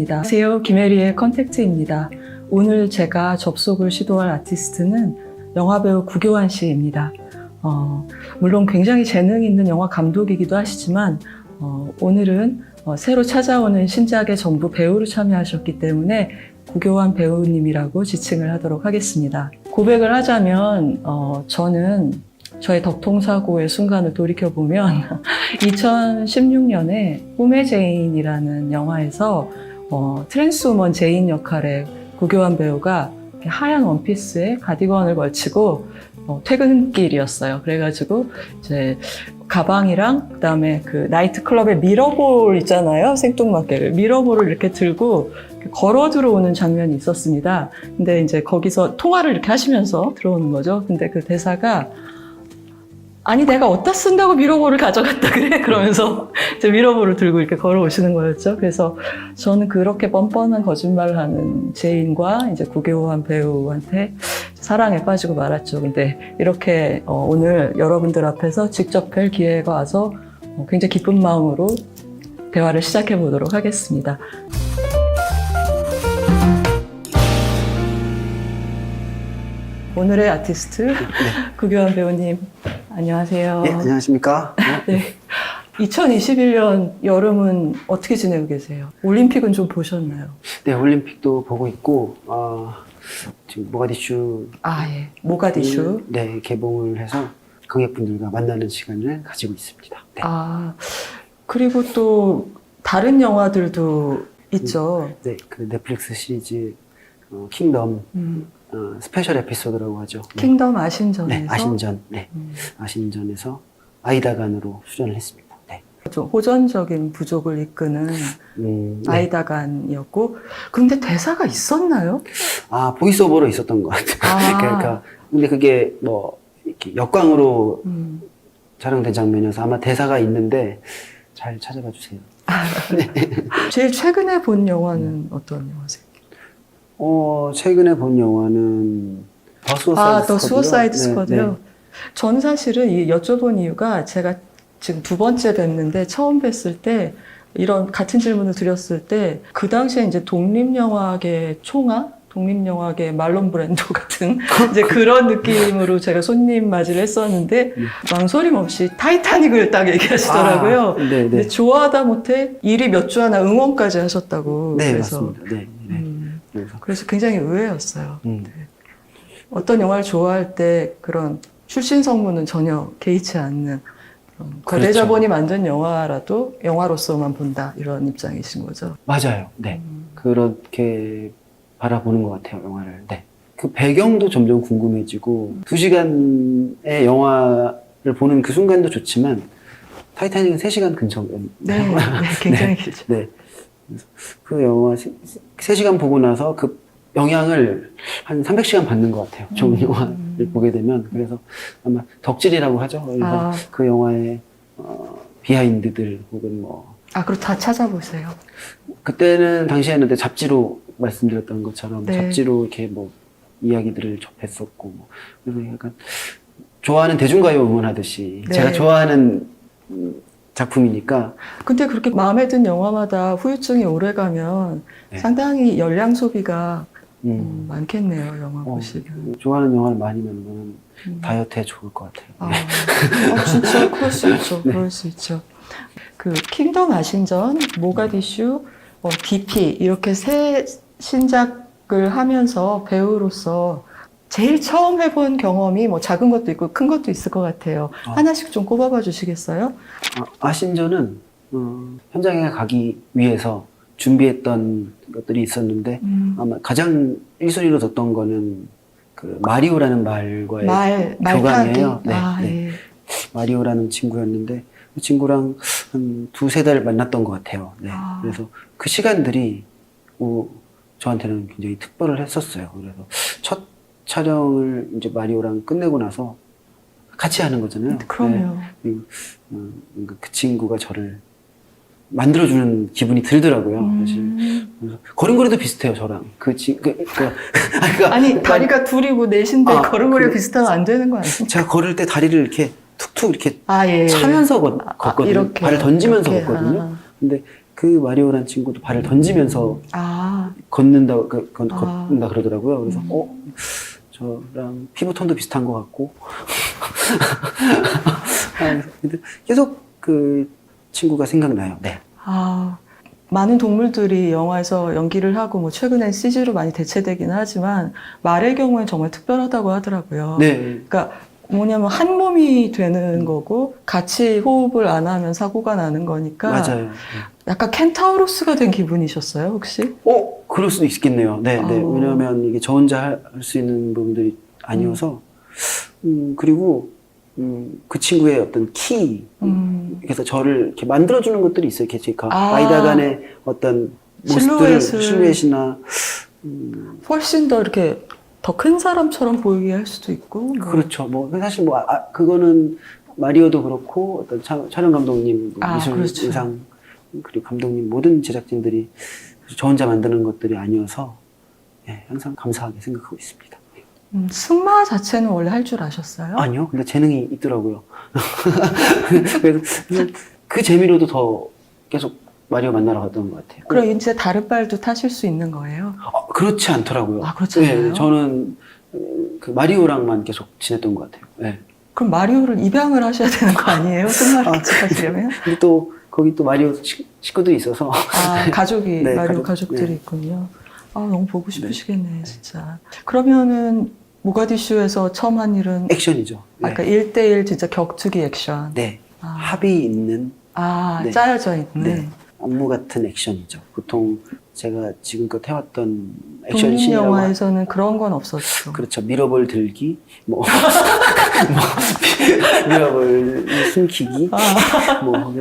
안녕하세요. 김혜리의 컨택트입니다. 오늘 제가 접속을 시도할 아티스트는 영화배우 구교환 씨입니다. 물론 굉장히 재능 있는 영화 감독이기도 하시지만 오늘은 새로 찾아오는 신작에 전부 배우로 참여하셨기 때문에 구교환 배우님이라고 지칭을 하도록 하겠습니다. 고백을 하자면 저는 저의 덕통사고의 순간을 돌이켜보면 2016년에 꿈의 제인이라는 영화에서 트랜스우먼 제인 역할의 구교환 배우가 하얀 원피스에 가디건을 걸치고 퇴근길이었어요. 그래가지고 이제 가방이랑 그다음에 그 나이트클럽의 미러볼 있잖아요. 생뚱맞게 미러볼을 이렇게 들고 걸어 들어오는 장면이 있었습니다. 근데 이제 거기서 통화를 이렇게 하시면서 들어오는 거죠. 근데 그 대사가 아니 내가 어디다 쓴다고 미러볼을 가져갔다 그래? 그러면서 이제 미러볼을 들고 이렇게 걸어오시는 거였죠. 그래서 저는 그렇게 뻔뻔한 거짓말을 하는 제인과 이제 구교환 배우한테 사랑에 빠지고 말았죠. 근데 이렇게 오늘 여러분들 앞에서 직접 뵐 기회가 와서 굉장히 기쁜 마음으로 대화를 시작해 보도록 하겠습니다. 오늘의 아티스트 구교환 배우님 안녕하세요. 네, 안녕하십니까? 네. 2021년 여름은 어떻게 지내고 계세요? 올림픽은 좀 보셨나요? 네, 올림픽도 보고 있고 지금 모가디슈 예. 모가디슈. 네, 개봉을 해서 관객분들과 만나는 시간을 가지고 있습니다. 네. 그리고 또 다른 영화들도 있죠. 네, 그 넷플릭스 시리즈 킹덤 스페셜 에피소드라고 하죠. 킹덤 아신전에서. 네, 아신전. 네, 아신전에서 아이다간으로 출연을 했습니다. 네. 좀 호전적인 부족을 이끄는 네. 아이다간이었고, 그런데 대사가 있었나요? 보이스오버로 있었던 것 같아요. 그러니까 근데 그게 뭐 이렇게 역광으로 촬영된 장면이어서 아마 대사가 있는데 잘 찾아봐 주세요. 제일 최근에 본 영화는 어떤 영화세요? 최근에 본 영화는 더 수어사이드 스쿼드요? 전 사실은 여쭤본 이유가 제가 지금 두 번째 뵙는데 처음 뵀을 때 이런 같은 질문을 드렸을 때 그 당시에 이제 독립영화계 총아? 독립영화계 말론 브랜도 같은 이제 그런 느낌으로 제가 손님 맞이를 했었는데 망설임 없이 타이타닉을 딱 얘기하시더라고요. 근데 좋아하다 못해 일이 몇 주 하나 응원까지 하셨다고. 네, 그래서. 맞습니다. 네. 그래서 굉장히 의외였어요. 네. 어떤 영화를 좋아할 때 그런 출신 성분은 전혀 개의치 않는 거래자본이 만든 영화라도 영화로서만 본다 이런 입장이신 거죠? 맞아요. 네. 그렇게 바라보는 것 같아요, 영화를. 네. 그 배경도 점점 궁금해지고 2시간의 영화를 보는 그 순간도 좋지만 타이타닉은 3시간 근처. 네, 굉장히 길죠. 네. 그 영화 3시간 보고 나서 그 영향을 한 300시간 받는 것 같아요. 좋은 영화를 보게 되면. 그래서 아마 덕질이라고 하죠. 그래서 그 영화의 비하인드들 혹은 그럼 다 찾아보세요. 그때는 당시에는 잡지로 말씀드렸던 것처럼 네. 잡지로 이렇게 이야기들을 접했었고 그래서 약간 좋아하는 대중가요 응원하듯이 제가 좋아하는 작품이니까. 근데 그렇게 마음에 든 영화마다 후유증이 오래가면 상당히 열량 소비가 많겠네요, 영화 보시면. 좋아하는 영화를 많이 보면 다이어트에 좋을 것 같아요. 진짜 그럴 수 있죠. 그럴 수 있죠. 그 킹덤 아신전, 모가디슈, DP 이렇게 세 신작을 하면서 배우로서 제일 처음 해본 경험이 작은 것도 있고 큰 것도 있을 것 같아요. 하나씩 좀 꼽아봐 주시겠어요? 아신전은 현장에 가기 위해서 준비했던 것들이 있었는데 아마 가장 1순위로 뒀던 거는 그 마리오라는 말과의 교감이에요. 네. 마리오라는 친구였는데 그 친구랑 한 2-3달 만났던 것 같아요. 네. 그래서 그 시간들이 저한테는 굉장히 특별을 했었어요. 그래서 첫 촬영을 이제 마리오랑 끝내고 나서 같이 하는 거잖아요. 그럼요. 네. 그 친구가 저를 만들어주는 기분이 들더라고요. 사실. 그래서 걸음걸이도 비슷해요, 저랑. 아니, 다리가 둘이고 넷인데 걸음걸이가 비슷하면 안 되는 거 아니에요? 제가 걸을 때 다리를 이렇게 툭툭 이렇게 예. 차면서 걷거든요. 이렇게, 발을 던지면서 이렇게. 걷거든요. 근데 그 마리오란 친구도 발을 던지면서 아, 걷는다 그러더라고요. 그래서 저랑 피부톤도 비슷한 것 같고 근데 계속 그 친구가 생각나요. 네. 아, 많은 동물들이 영화에서 연기를 하고 뭐 최근엔 CG로 많이 대체되기는 하지만 말의 경우에 정말 특별하다고 하더라고요. 네. 그러니까 뭐냐면 한 몸이 되는 거고 같이 호흡을 안 하면 사고가 나는 거니까 맞아요. 약간 켄타우로스가 된 기분이셨어요, 혹시? 그럴 수도 있겠네요. 네, 네. 왜냐하면 이게 저 혼자 할 수 있는 부분들이 아니어서 그리고 그 친구의 어떤 키 그래서 저를 이렇게 만들어주는 것들이 있어요. 제가 아이다 간의 어떤 모습들을 실루엣이나 훨씬 더 이렇게 더 큰 사람처럼 보이게 할 수도 있고. 뭐. 그렇죠. 뭐 사실 뭐 그거는 마리오도 그렇고 어떤 촬영 감독님, 미술 그렇죠. 의상 그리고 감독님 모든 제작진들이 저 혼자 만드는 것들이 아니어서 예, 항상 감사하게 생각하고 있습니다. 승마 자체는 원래 할 줄 아셨어요? 아니요. 근데 재능이 있더라고요. 그래서 그 재미로도 더 계속 마리오 만나러 갔던 것 같아요. 그럼 이제 다른 발도 타실 수 있는 거예요? 그렇지 않더라고요. 그렇지 않아요? 네, 저는 그 마리오랑만 계속 지냈던 것 같아요. 네. 그럼 마리오를 입양을 하셔야 되는 거 아니에요? 승마를 같이 하시려면? 근데 또 거기 또 마리오 식구들이 있어서 가족이 네, 마리오 가족들이 네. 있군요. 너무 보고 싶으시겠네, 진짜. 그러면은 모가디슈에서 처음 한 일은 액션이죠. 네. 아까 1대1 진짜 격투기 액션. 네. 합이 있는 네. 짜여져 있는. 네. 안무 같은 액션이죠. 보통 제가 지금껏 해왔던 액션 독립 씬이라고 영화에서는 그런 건 없었죠. 그렇죠. 미러볼 들기, 뭐 미러볼 숨기기, 뭐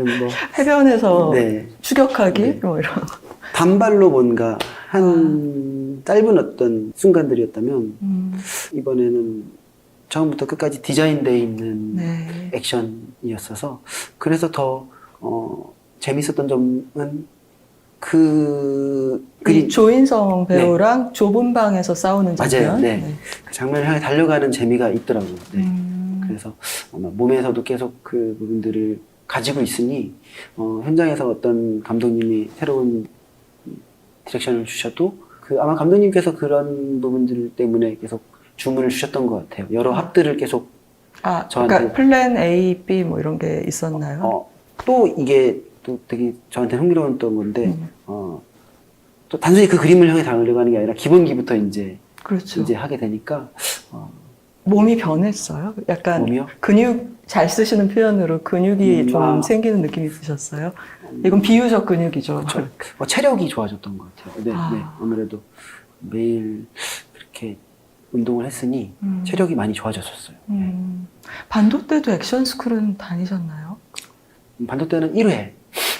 해변에서 네. 추격하기, 네. 뭐 이런. 단발로 뭔가 한 짧은 어떤 순간들이었다면 이번에는 처음부터 끝까지 디자인되어 있는 네. 액션이었어서 그래서 더 재밌었던 점은 그 조인성 배우랑 좁은 방에서 싸우는 장면. 맞아요. 네. 그 장면을 향해 달려가는 재미가 있더라고요. 네. 그래서 아마 몸에서도 계속 그 부분들을 가지고 있으니 현장에서 어떤 감독님이 새로운 디렉션을 주셔도 아마 감독님께서 그런 부분들 때문에 계속 주문을 주셨던 것 같아요. 여러 합들을 계속 저한테 그러니까 플랜 A, B 뭐 이런 게 있었나요? 또 이게 또 되게 저한테 흥미로웠던 건데 또 단순히 그 그림을 향해 달려가는 게 아니라 기본기부터 그렇죠. 이제 하게 되니까 몸이 변했어요. 약간 몸이요? 근육 잘 쓰시는 표현으로 근육이 좀 생기는 느낌이 드셨어요. 이건 비유적 근육이죠. 그렇죠. 체력이 좋아졌던 것 같아요. 네, 네. 아무래도 매일 그렇게 운동을 했으니 체력이 많이 좋아졌었어요. 반도 때도 액션 스쿨은 다니셨나요? 반도 때는 1회.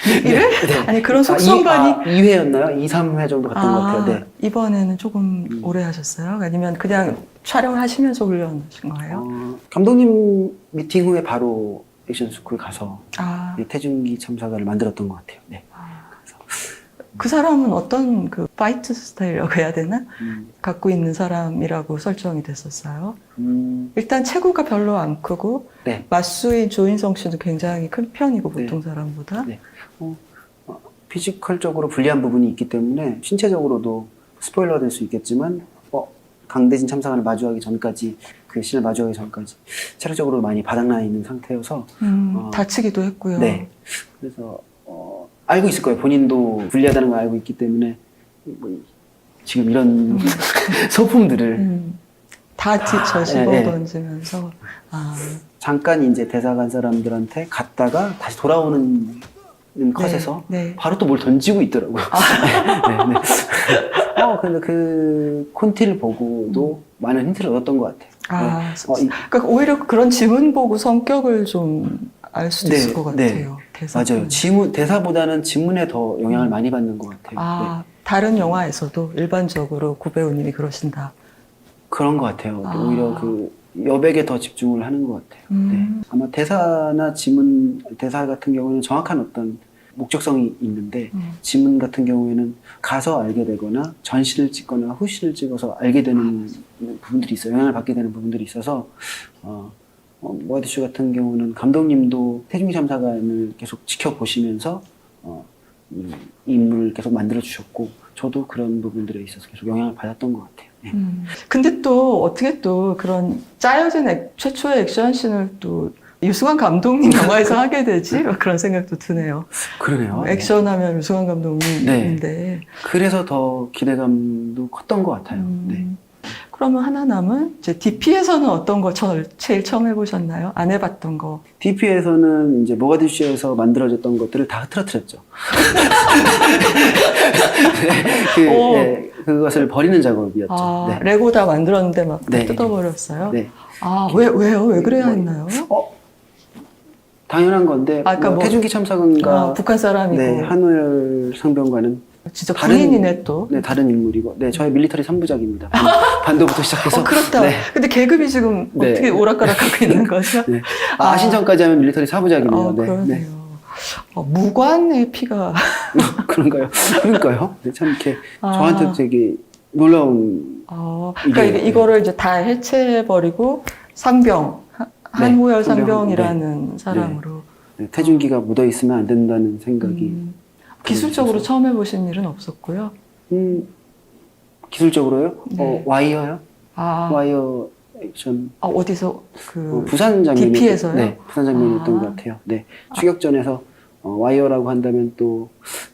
1회? 네. 아니 그런 속성관이 2회였나요? 2, 3회 정도 갔던 것 같아요. 네. 이번에는 조금 오래 하셨어요? 아니면 그냥 촬영을 하시면서 훈련하신 거예요? 감독님 미팅 후에 바로 액션 스쿨 가서 태중기 참사관을 만들었던 것 같아요. 네. 그 사람은 어떤 그 파이트 스타일이라고 해야 되나? 갖고 있는 사람이라고 설정이 됐었어요. 일단 체구가 별로 안 크고 네. 맞수인 조인성 씨도 굉장히 큰 편이고 보통 사람보다. 네. 피지컬적으로 불리한 부분이 있기 때문에 신체적으로도 스포일러가 될 수 있겠지만 강대진 참사관을 마주하기 전까지 그 신을 마주하기 전까지 체력적으로 많이 바닥나 있는 상태여서 다치기도 했고요. 네. 그래서 알고 있을 거예요. 본인도 불리하다는 걸 알고 있기 때문에 지금 이런 소품들을 다 집어 던지면서 잠깐 이제 대사관 사람들한테 갔다가 다시 돌아오는 컷에서 바로 또 뭘 던지고 있더라고요. 네, 네. 근데 그 콘티를 보고도 많은 힌트를 얻었던 것 같아요. 그러니까 오히려 그런 지문 보고 성격을 좀 알 수도 있을 것 같아요. 맞아요. 대사보다는 지문에 더 영향을 많이 받는 것 같아요. 다른 영화에서도 일반적으로 구배우님이 그러신다. 그런 것 같아요. 오히려 그 여백에 더 집중을 하는 것 같아요. 네. 아마 대사나 지문, 대사 같은 경우는 정확한 어떤 목적성이 있는데 지문 같은 경우에는 가서 알게 되거나 전신을 찍거나 후신을 찍어서 알게 되는 부분들이 있어요. 영향을 받게 되는 부분들이 있어서 모가디슈 같은 경우는 감독님도 태중기 참사관을 계속 지켜보시면서 인물을 계속 만들어 주셨고 저도 그런 부분들에 있어서 계속 영향을 받았던 것 같아요. 네. 근데 또 어떻게 또 그런 짜여진 최초의 액션씬을 또 유승환 감독님 영화에서 하게 되지? 그런 생각도 드네요. 그러네요. 액션하면 유승환 감독님인데. 그래서 더 기대감도 컸던 것 같아요. 네. 그러면 하나 남은 이제 DP에서는 어떤 거 제일 처음 해보셨나요? 안 해봤던 거. DP에서는 이제 모가디슈에서 만들어졌던 것들을 다 흐트러뜨렸죠. 그것을 버리는 작업이었죠. 아, 네. 레고 다 만들었는데 막 네. 뜯어버렸어요? 네. 아, 왜요? 왜 그래야 했나요? 당연한 건데 아까 뭐 태준기 참사관과 북한 사람이고. 네, 한우열 상병과는 진짜 군인이네 또. 네, 다른 인물이고. 네, 저의 밀리터리 3부작입니다. 반도부터 시작해서. 그렇다. 네. 근데 계급이 지금 네. 어떻게 오락가락하고 있는 거죠? 네. 신전까지 하면 밀리터리 4부작이네요. 네. 그러네요. 네. 무관의 피가. 그런가요? 그러니까요. 네, 참 이렇게 아. 저한테 되게 놀라운. 그러니까 일이에요. 이거를 이제 다 해체해버리고 상병, 한우열 상병. 상병이라는 사람으로. 네, 태준기가 묻어 있으면 안 된다는 생각이. 기술적으로 처음 해보신 일은 없었고요. 기술적으로요? 네. 와이어요? 아, 와이어 액션. 어디서 부산 장면이. DP에서요? 네, 부산 장면이었던 것 같아요. 네. 추격전에서 와이어라고 한다면 또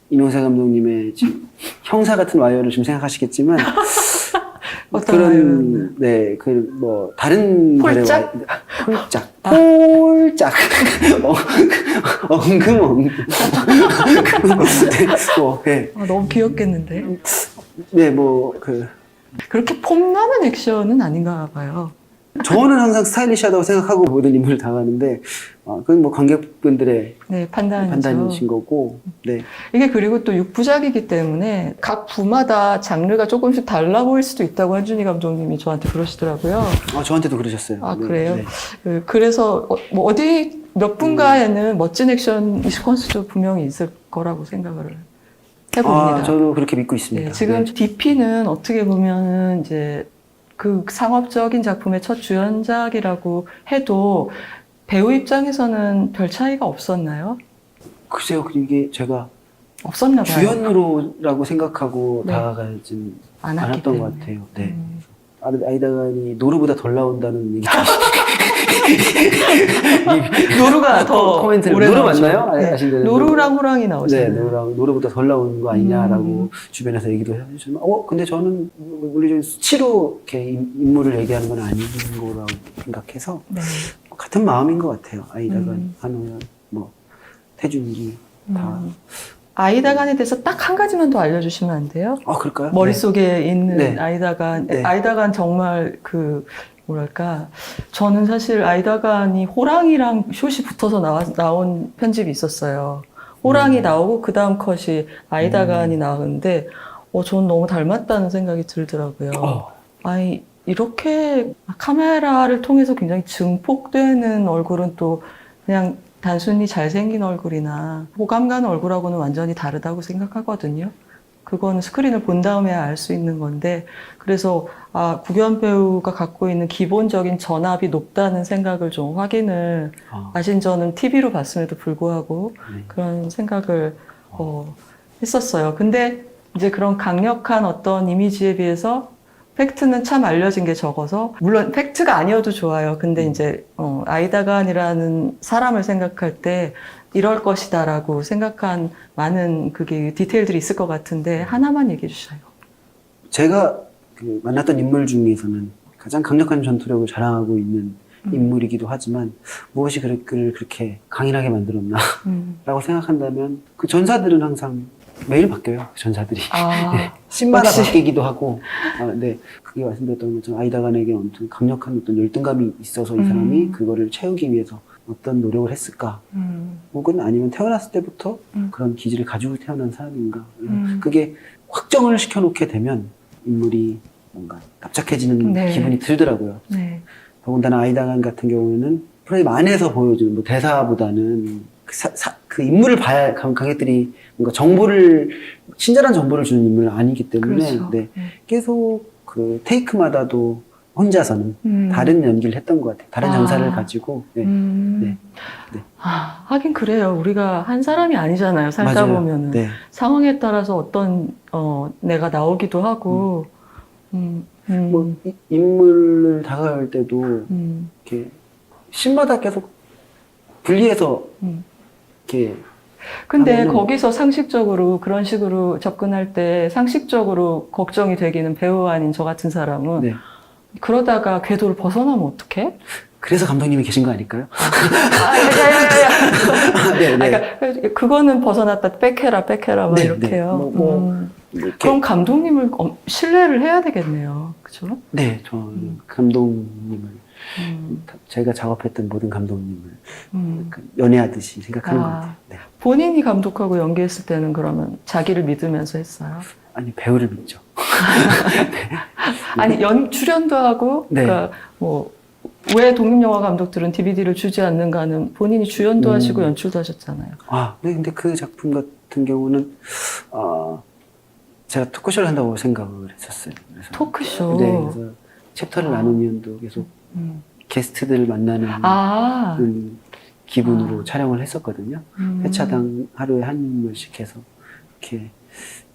이명세 감독님의 지금 형사 같은 와이어를 좀 생각하시겠지만 어떤 와이어였나요? 네, 다른 폴짝? 폴짝. 폴짝. 엉금. 네. 너무 귀엽겠는데. 네, 그렇게 폼나는 액션은 아닌가 봐요. 저는 항상 스타일리시하다고 생각하고 모든 인물을 당하는데, 그건 관객분들의 네, 판단이죠. 판단이신 거고, 네. 이게 그리고 또 6부작이기 때문에 각 부마다 장르가 조금씩 달라 보일 수도 있다고 한준희 감독님이 저한테 그러시더라고요. 저한테도 그러셨어요. 아, 네, 그래요? 네. 그래서 어디 몇 분가에는 멋진 액션 시퀀스도 분명히 있을 거라고 생각을 해봅니다. 저도 그렇게 믿고 있습니다. 네, 지금 네. DP는 어떻게 보면은 이제 그 상업적인 작품의 첫 주연작이라고 해도 배우 입장에서는 별 차이가 없었나요? 글쎄요, 이게 제가 없었나 봐요. 주연으로라고 생각하고 네. 다가가진 않았기 않았던 때문에. 것 같아요. 네. 아이다간이 노루보다 덜 나온다는 얘기. 노루가 더 코멘트를. 오래 노루 나오죠. 맞나요? 네. 아시는 노루랑 호랑이 네, 나오잖아요. 노루보다 덜 나오는 거 아니냐라고 주변에서 얘기도 해주시면, 근데 저는 물리적인 수치로 이렇게 인물을 얘기하는 건 아닌 거라고 생각해서 네. 같은 마음인 것 같아요. 아이다간, 한우연, 태준기 다. 아이다간에 대해서 딱 한 가지만 더 알려주시면 안 돼요? 그럴까요? 머릿속에 있는 네. 아이다간. 네. 아이다간 정말 저는 사실 아이다간이 호랑이랑 숏이 붙어서 나온 편집이 있었어요. 호랑이 나오고 그 다음 컷이 아이다간이 나오는데, 저는 너무 닮았다는 생각이 들더라고요. 아니, 이렇게 카메라를 통해서 굉장히 증폭되는 얼굴은 또 그냥 단순히 잘생긴 얼굴이나 호감 가는 얼굴하고는 완전히 다르다고 생각하거든요. 그거는 스크린을 본 다음에 알 수 있는 건데, 그래서 구교환 배우가 갖고 있는 기본적인 전압이 높다는 생각을 좀 확인을 하신 저는 TV로 봤음에도 불구하고 그런 생각을 했었어요. 근데 이제 그런 강력한 어떤 이미지에 비해서 팩트는 참 알려진 게 적어서, 물론 팩트가 아니어도 좋아요. 근데 이제 아이다간이라는 사람을 생각할 때 이럴 것이다라고 생각한 많은 디테일들이 있을 것 같은데 하나만 얘기해 주셔요. 제가 만났던 인물 중에서는 가장 강력한 전투력을 자랑하고 있는 인물이기도 하지만 무엇이 그를 그렇게 강인하게 만들었나 라고 생각한다면 그 전사들은 항상 매일 바뀌어요. 그 전사들이. 네, 씬마다 역시. 바뀌기도 하고. 네, 그게 말씀드렸던 것처럼 아이다간에게 엄청 강력한 어떤 열등감이 있어서 이 사람이 그거를 채우기 위해서 어떤 노력을 했을까? 혹은 아니면 태어났을 때부터 그런 기질을 가지고 태어난 사람인가? 그게 확정을 시켜놓게 되면 인물이 뭔가 납작해지는 네. 기분이 들더라고요. 네. 더군다나 아이다간 같은 경우에는 프로그램 안에서 보여주는 대사보다는 그 인물을 봐야 관객들이 뭔가 친절한 정보를 주는 인물은 아니기 때문에 그렇죠. 네, 계속 그 테이크마다도 혼자서는 다른 연기를 했던 것 같아요. 다른 장사를 가지고. 네. 네. 네. 하긴 그래요. 우리가 한 사람이 아니잖아요. 살다 맞아요. 보면은. 네. 상황에 따라서 어떤, 내가 나오기도 하고, 뭐 인물을 다가갈 때도 이렇게 신마다 계속 분리해서 이렇게 근데 하면은 거기서 상식적으로 그런 식으로 접근할 때 상식적으로 걱정이 되기는 배우 아닌 저 같은 사람은 네. 그러다가 궤도를 벗어나면 어떡해? 그래서 감독님이 계신 거 아닐까요? 야야야야. 네, 네. 그러니까 그거는 벗어났다 백해라 막 네, 이렇게요. 뭐 이렇게. 그럼 감독님을 신뢰를 해야 되겠네요. 그죠? 네, 저는 감독님을 제가 작업했던 모든 감독님을 연애하듯이 생각하는 것 같아요. 네. 본인이 감독하고 연기했을 때는 그러면 자기를 믿으면서 했어요? 아니, 배우를 믿죠. 아니, 출연도 하고, 네. 그러니까 왜 독립영화 감독들은 DVD를 주지 않는가는 본인이 주연도 하시고 연출도 하셨잖아요. 네, 근데 그 작품 같은 경우는, 제가 토크쇼를 한다고 생각을 했었어요. 그래서, 토크쇼? 네, 그래서 챕터를 나누면도 계속 게스트들을 만나는 기분으로 촬영을 했었거든요. 회차당 하루에 한 인물씩 해서 이렇게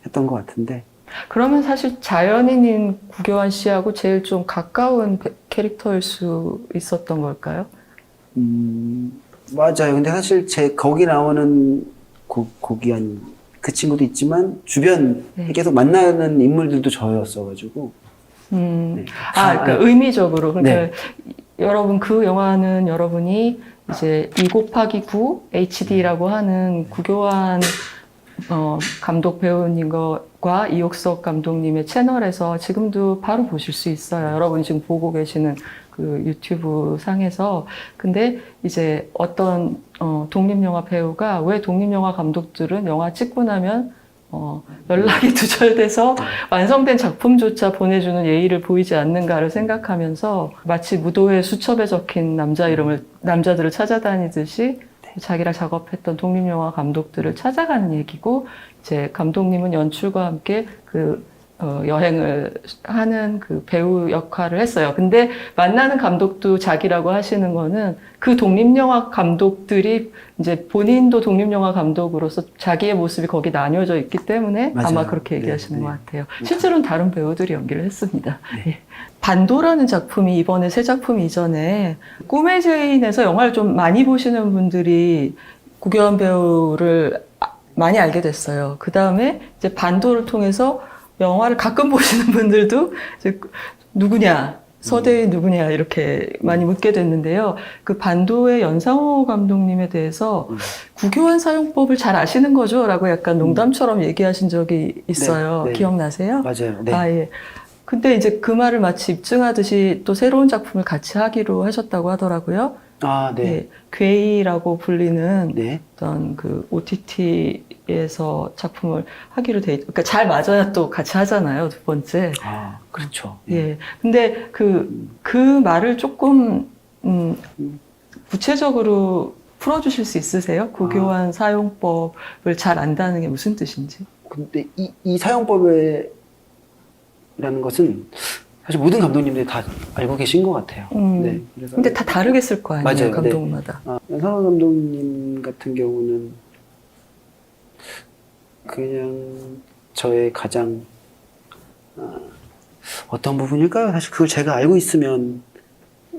했던 것 같은데. 그러면 사실 자연인인 구교환 씨하고 제일 좀 가까운 캐릭터일 수 있었던 걸까요? 맞아요. 근데 사실 거기 나오는 고귀한 그 친구도 있지만 주변에 계속 만나는 인물들도 저였어가지고. 네. 그러니까 의미적으로. 그러니까 네. 여러분 그 영화는 여러분이 이제 2/9 HD라고 하는 구교환 감독 배우님과 이옥석 감독님의 채널에서 지금도 바로 보실 수 있어요. 여러분 지금 보고 계시는 그 유튜브 상에서. 근데 이제 어떤 독립영화 배우가 왜 독립영화 감독들은 영화 찍고 나면 연락이 두절돼서 완성된 작품조차 보내주는 예의를 보이지 않는가를 생각하면서 마치 무도회 수첩에 적힌 남자들을 찾아다니듯이 자기랑 작업했던 독립영화 감독들을 찾아가는 얘기고, 이제 감독님은 연출과 함께 여행을 하는 그 배우 역할을 했어요. 근데 만나는 감독도 자기라고 하시는 거는 그 독립영화 감독들이 이제 본인도 독립영화 감독으로서 자기의 모습이 거기 나뉘어져 있기 때문에 맞아요. 아마 그렇게 얘기하시는 네, 것 네. 같아요. 실제로는 다른 배우들이 연기를 했습니다. 네. 반도라는 작품이 이번에 새 작품 이전에 꿈의 죄인에서 영화를 좀 많이 보시는 분들이 구교환 배우를 많이 알게 됐어요. 그 다음에 이제 반도를 통해서 영화를 가끔 보시는 분들도 이제 누구냐, 서대인 누구냐 이렇게 많이 묻게 됐는데요. 그 반도의 연상호 감독님에 대해서 구교환 사용법을 잘 아시는 거죠? 라고 약간 농담처럼 얘기하신 적이 있어요. 네, 네. 기억나세요? 맞아요. 네. 예. 근데 이제 그 말을 마치 입증하듯이 또 새로운 작품을 같이 하기로 하셨다고 하더라고요. 네. 예, 괴이라고 불리는 네. 어떤 그 OTT에서 작품을 하기로 그러니까 잘 맞아야 또 같이 하잖아요, 두 번째. 그렇죠. 예. 근데 그 말을 조금, 구체적으로 풀어주실 수 있으세요? 구교환 사용법을 잘 안다는 게 무슨 뜻인지? 근데 이 사용법이라는 것은 사실 모든 감독님들이 다 알고 계신 것 같아요. 네. 그래서 근데 다 다르게 쓸 거 아니에요, 맞아요. 감독마다. 연상호 감독님 같은 경우는 그냥 저의 가장 어떤 부분일까요? 사실 그걸 제가 알고 있으면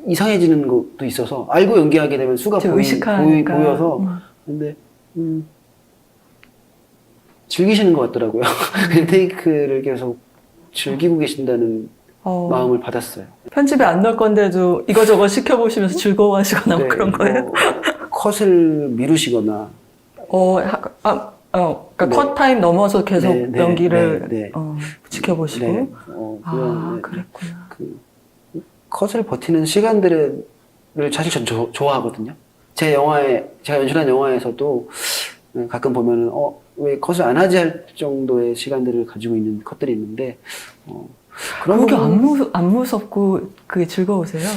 이상해지는 것도 있어서 알고 연기하게 되면 수가 보여서 근데 즐기시는 것 같더라고요. 테이크를 계속 즐기고 계신다는 마음을 받았어요. 편집에 안 넣을 건데도 이거저거 시켜보시면서 즐거워하시거나 뭐 그런 거예요? 컷을 미루시거나. 그러니까 컷 타임 넘어서 계속 연기를 지켜보시고. 그랬구나. 컷을 버티는 시간들을 사실 전 좋아하거든요. 제가 연출한 영화에서도 가끔 보면은, 왜 컷을 안 하지 할 정도의 시간들을 가지고 있는 컷들이 있는데, 그런 그게 안 무섭고 그게 즐거우세요?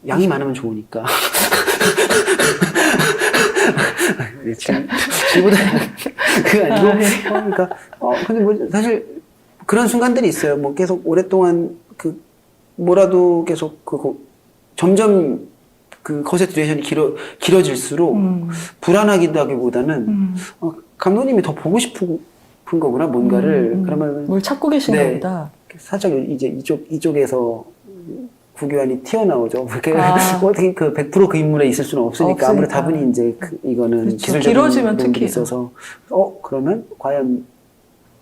양이 많으면 좋으니까. 질보다 그게 아니고, 그러니까, 근데 뭐 사실 그런 순간들이 있어요. 뭐 계속 오랫동안 뭐라도 계속 점점 그 컨센트레이션이 길어질수록 불안하기보다는 감독님이 더 보고 싶은 거구나 뭔가를 그러면 뭘 찾고 계신가 네. 보다. 살짝 이제 이쪽에서 구교환이 튀어나오죠. 그렇게 어떻게 그 100% 그 인물에 있을 수는 없으니까 아무래도 다분히 이제 이거는 그렇죠. 기술적인 길어지면 부분이 특히 있어서 그러면 과연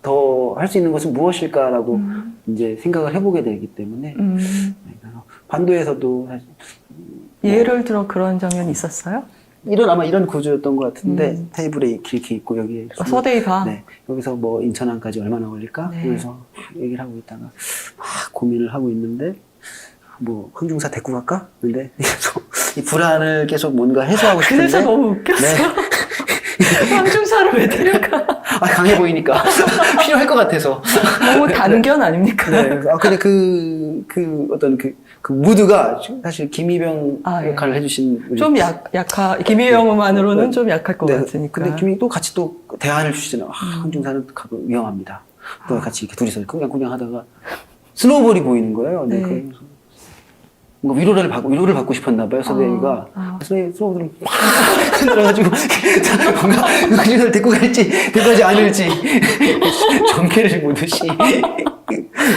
더 할 수 있는 것은 무엇일까라고 이제 생각을 해보게 되기 때문에 네, 그래서 반도에서도 사실 예를 들어 그런 장면이 있었어요? 아마 이런 구조였던 것 같은데 테이블에 이렇게 있고 여기 서대의 방. 네, 여기서 뭐 인천항까지 얼마나 걸릴까? 네. 그래서 얘기를 하고 있다가 막 고민을 하고 있는데 뭐 흥중사 데리고 갈까? 근데 계속 이 불안을 계속 뭔가 해소하고 싶은데 그래서 너무 웃겼어요. 황중사를 왜 데려가? 강해 보이니까 필요할 것 같아서 너무 단견 아닙니까? 네, 근데 그 어떤 그 무드가 사실 김희병 역할을 해주신 우리 좀 김희영만으로는 네. 좀 약할 것 네, 같으니까. 근데 김이 또 같이 또 대안을 주시잖아요. 흥중사는 위험합니다. 또 같이 이렇게 둘이서 쿵냥쿵냥 하다가 스노우볼이 보이는 거예요. 네. 그래서 뭔가 위로를 받고 싶었나 봐요, 서대희가. 스노우볼을 막 흔들어가지고 뭔가 흥중사를 데리고 가지 않을지 전개를 보듯이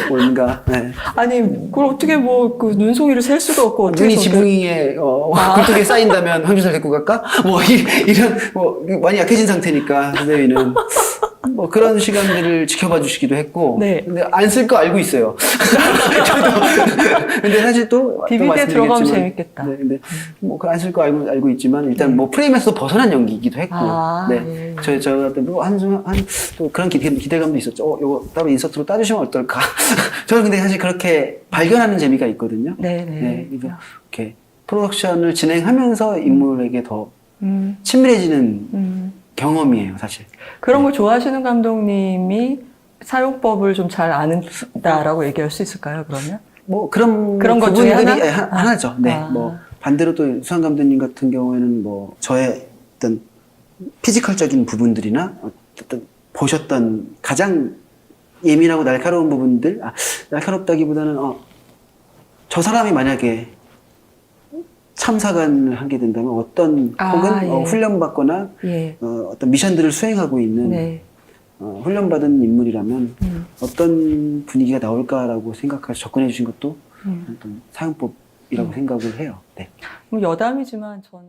뭔가. 네. 아니, 그걸 어떻게 그 눈송이를 셀 수도 없고 어떻게 눈이 지붕이에 굴뚝에 쌓인다면 흥중사를 데리고 갈까? 뭐 이런 많이 약해진 상태니까 서대희는. 뭐 그런 시간들을 지켜봐 주시기도 했고, 네. 근데 안 쓸 거 알고 있어요. 저도. 근데 사실 또 DVD에 들어가면 재밌겠다. 네, 근데 뭐 안 쓸 거 알고 있지만 일단 뭐 프레임에서 벗어난 연기이기도 했고, 네, 저한테 또 그런 기대감도 있었죠. 이거 따로 인서트로 따주시면 어떨까? 저는 근데 사실 그렇게 발견하는 재미가 있거든요. 네, 그래서 이렇게 프로덕션을 진행하면서 인물에게 더 친밀해지는 경험이에요, 사실. 그런 걸 좋아하시는 감독님이 사용법을 좀 잘 아는다라고 얘기할 수 있을까요, 그러면? 뭐 그런 것 중에 부분들이 하나? 하나죠. 네. 뭐 반대로 또 수상 감독님 같은 경우에는 뭐 저의 어떤 피지컬적인 부분들이나 어떤 보셨던 가장 예민하고 날카로운 부분들, 날카롭다기보다는 저 사람이 만약에 참사관을 하게 된다면 어떤 혹은 훈련받거나 어떤 미션들을 수행하고 있는 훈련받은 인물이라면 어떤 분위기가 나올까라고 생각해서 접근해 주신 것도 어떤 사용법이라고 생각을 해요. 네. 여담이지만 저는